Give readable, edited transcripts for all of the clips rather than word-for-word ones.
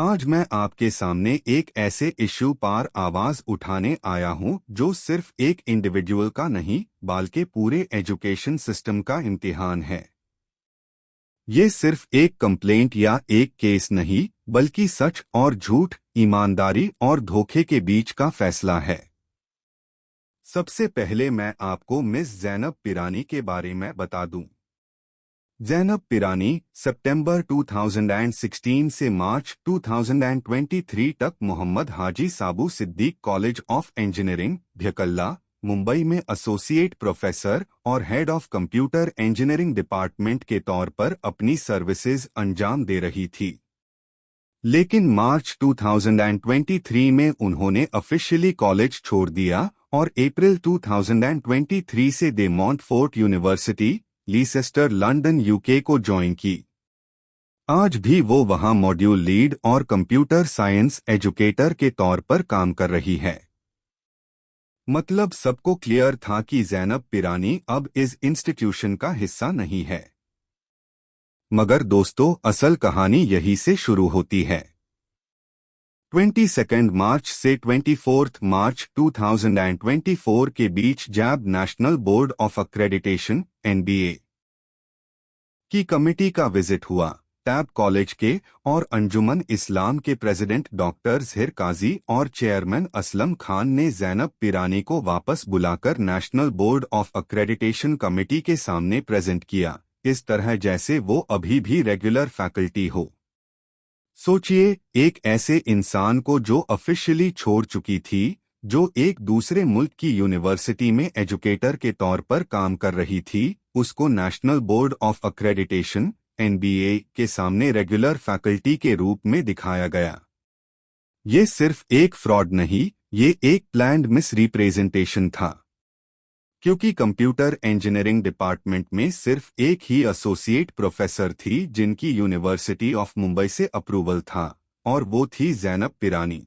आज मैं आपके सामने एक ऐसे इश्यू पर आवाज उठाने आया हूं जो सिर्फ एक इंडिविजुअल का नहीं बल्कि पूरे एजुकेशन सिस्टम का इम्तिहान है। ये सिर्फ एक कंप्लेंट या एक केस नहीं बल्कि सच और झूठ, ईमानदारी और धोखे के बीच का फैसला है। सबसे पहले मैं आपको मिस ज़ैनब पिरानी के बारे में बता दूं। ज़ैनब पिरानी सितंबर 2016 से मार्च 2023 तक Mohammed Haji Saboo Siddik college of engineering ढकल्ला, मुंबई में एसोसिएट प्रोफेसर और head of computer engineering department के तौर पर अपनी सर्विसेज अंजाम दे रही थी। लेकिन मार्च 2023 में उन्होंने ऑफिशियली कॉलेज छोड़ दिया और अप्रैल 2023 से दे मॉन्टफोर्ट यूनिवर्सिटी, लीसेस्टर, लंदन, यूके को ज्वाइन की। आज भी वो वहां मॉड्यूल लीड और कंप्यूटर साइंस एजुकेटर के तौर पर काम कर रही है। मतलब सबको क्लियर था कि ज़ैनब पिरानी अब इस इंस्टीट्यूशन का हिस्सा नहीं है। मगर दोस्तों, असल कहानी यही से शुरू होती है। 22 मार्च से 24 मार्च 2024 के बीच जैब national board of accreditation (NBA) की कमेटी का विजिट हुआ। टैब कॉलेज के और अंजुमन इस्लाम के प्रेसिडेंट डॉक्टर ज़हिर काजी और चेयरमैन असलम खान ने ज़ैनब पिरानी को वापस बुलाकर national board of accreditation committee के सामने प्रेजेंट किया, इस तरह जैसे वो अभी भी रेगुलर फैकल्टी हो। सोचिए, एक ऐसे इंसान को जो ऑफिशियली छोड़ चुकी थी, जो एक दूसरे मुल्क की यूनिवर्सिटी में एजुकेटर के तौर पर काम कर रही थी, उसको national board of accreditation (NBA) के सामने रेगुलर फैकल्टी के रूप में दिखाया गया। ये सिर्फ एक फ्रॉड नहीं, ये एक प्लान्ड मिस रिप्रेजेंटेशन था। क्योंकि कंप्यूटर इंजीनियरिंग डिपार्टमेंट में सिर्फ एक ही एसोसिएट प्रोफेसर थी जिनकी यूनिवर्सिटी ऑफ मुंबई से अप्रूवल था, और वो थी ज़ैनब पिरानी।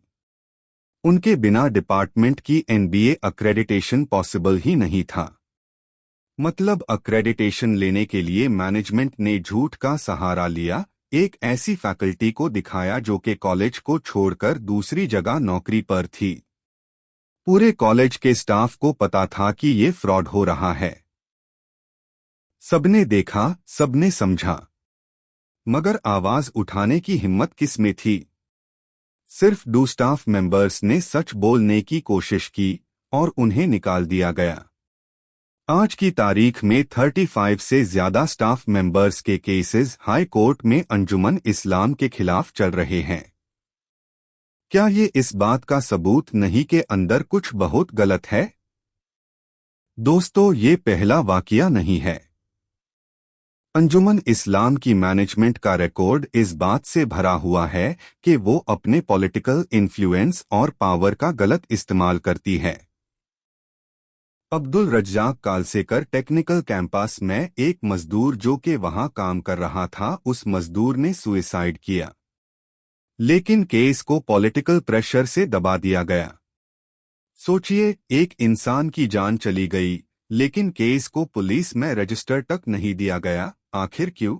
उनके बिना डिपार्टमेंट की NBA एक्रेडिटेशन पॉसिबल ही नहीं था। मतलब एक्रेडिटेशन लेने के लिए मैनेजमेंट ने झूठ का सहारा लिया, एक ऐसी फैकल्टी को दिखाया जो कि कॉलेज को छोड़कर दूसरी जगह नौकरी पर थी। पूरे कॉलेज के स्टाफ को पता था कि ये फ्रॉड हो रहा है। सबने देखा, सबने समझा, मगर आवाज उठाने की हिम्मत किस में थी? सिर्फ दो स्टाफ मेंबर्स ने सच बोलने की कोशिश की और उन्हें निकाल दिया गया। आज की तारीख में 35 से ज्यादा स्टाफ मेंबर्स के केसेस हाई कोर्ट में अंजुमन इस्लाम के खिलाफ चल रहे हैं। क्या ये इस बात का सबूत नहीं कि अंदर कुछ बहुत गलत है? दोस्तों, ये पहला वाकया नहीं है। अंजुमन इस्लाम की मैनेजमेंट का रिकॉर्ड इस बात से भरा हुआ है कि वो अपने पॉलिटिकल इन्फ्लुएंस और पावर का गलत इस्तेमाल करती है। अब्दुल रज्जाक कालसेकर टेक्निकल कैंपस में एक मजदूर जो कि वहां काम कर रहा था, उस मजदूर ने सुसाइड किया, लेकिन केस को पॉलिटिकल प्रेशर से दबा दिया गया। सोचिए, एक इंसान की जान चली गई, लेकिन केस को पुलिस में रजिस्टर तक नहीं दिया गया। आखिर क्यों?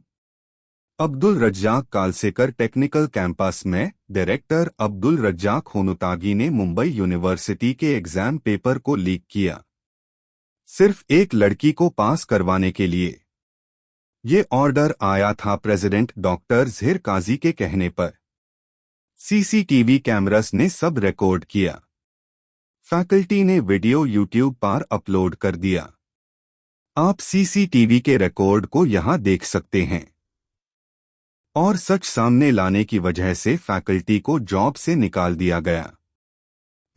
अब्दुल रज्जाक कालसेकर टेक्निकल कैंपस में डायरेक्टर अब्दुल रज्जाक होनुतागी ने मुंबई यूनिवर्सिटी के एग्जाम पेपर को लीक किया, सिर्फ एक लड़की को पास करवाने के लिए। ये ऑर्डर आया था प्रेसिडेंट डॉक्टर ज़हिर काजी के कहने पर। CCTV कैमरास ने सब रिकॉर्ड किया। फैकल्टी ने वीडियो यूट्यूब पर अपलोड कर दिया। आप CCTV के रिकॉर्ड को यहां देख सकते हैं। और सच सामने लाने की वजह से फैकल्टी को जॉब से निकाल दिया गया।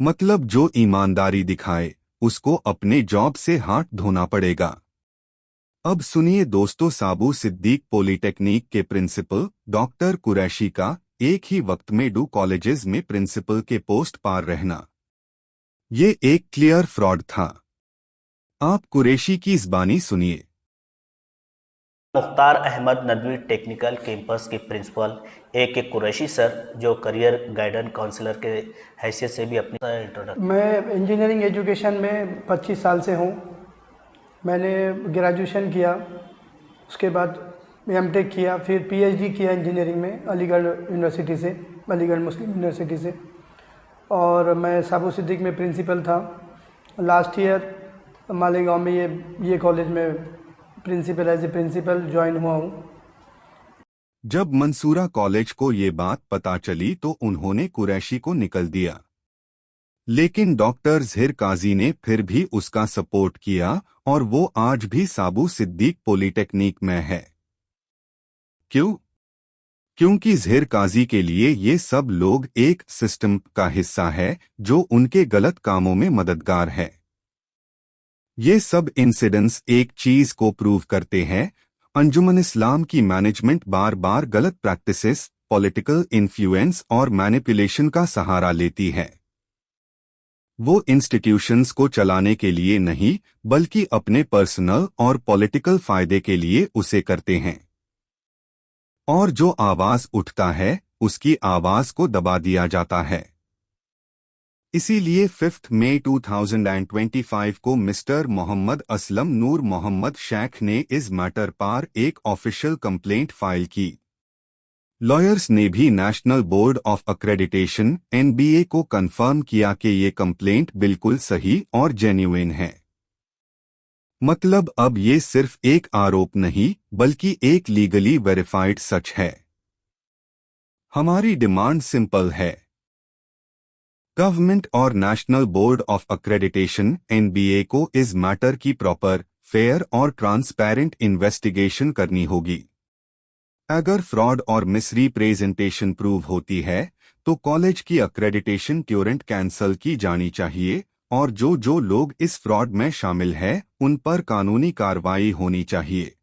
मतलब जो ईमानदारी दिखाए, उसको अपने जॉब से हाथ धोना पड़ेगा। अब सुनिए दोस्तों, साबू सिद्दीक पॉलिटेक्निक के प्रिंसिपल डॉक्टर कुरैशी का एक ही वक्त में 2 कॉलेजेस में प्रिंसिपल के पोस्ट पर रहना, ये एक क्लियर फ्रॉड था। आप कुरैशी की ज़बानी सुनिए। मुख्तार अहमद नदवी टेक्निकल कैंपस के प्रिंसिपल A.K. कुरैशी सर, जो करियर गाइडेंस काउंसलर के हैसियत से भी अपनी इंट्रोडक्शन। मैं इंजीनियरिंग एजुकेशन में 25 साल से हूँ। मैंने ग्रेजुएशन किया, उसके बाद M.Tech किया, फिर PhD किया इंजीनियरिंग में अलीगढ़ यूनिवर्सिटी से। अलीगढ़ मुस्लिम यूनिवर्सिटी से, और मैं साबू सिद्दीक में प्रिंसिपल था। लास्ट ईयर मालेगांव में ये कॉलेज में principal as a principal join हुआ हूँ। जब मंसूरा कॉलेज को ये बात पता चली तो उन्होंने कुरैशी को निकल दिया, लेकिन डॉक्टर ज़हिर काजी ने फिर भी उसका सपोर्ट किया और वो आज भी साबू सिद्दीक पॉलिटेक्निक में है। क्यों? क्योंकि ज़हिर काजी के लिए ये सब लोग एक सिस्टम का हिस्सा है जो उनके गलत कामों में मददगार है। ये सब इंसिडेंट्स एक चीज को प्रूव करते हैं, अंजुमन इस्लाम की मैनेजमेंट बार बार गलत प्रैक्टिसेस, पॉलिटिकल इन्फ्लुएंस और मैनिपुलेशन का सहारा लेती है। वो इंस्टीट्यूशंस को चलाने के लिए नहीं बल्कि अपने पर्सनल और पॉलिटिकल फायदे के लिए उसे करते हैं, और जो आवाज उठता है उसकी आवाज को दबा दिया जाता है। इसीलिए 5 मई 2025 को मिस्टर मोहम्मद असलम नूर मोहम्मद शेख ने इस मैटर पर एक ऑफिशियल कंप्लेंट फाइल की। लॉयर्स ने भी national board of accreditation (NBA) को कंफर्म किया कि ये कंप्लेंट बिल्कुल सही और जेन्युइन है। मतलब अब ये सिर्फ एक आरोप नहीं बल्कि एक लीगली वेरीफाइड सच है। हमारी डिमांड सिंपल है, गवर्नमेंट और national board of accreditation (NBA) को इस मैटर की प्रॉपर, फेयर और ट्रांसपेरेंट इन्वेस्टिगेशन करनी होगी। अगर फ्रॉड और मिसरिप्रेजेंटेशन प्रूव होती है तो कॉलेज की एक्रेडिटेशन ट्यूरेंट कैंसल की जानी चाहिए और जो लोग इस फ्रॉड में शामिल हैं उन पर कानूनी कार्रवाई होनी चाहिए।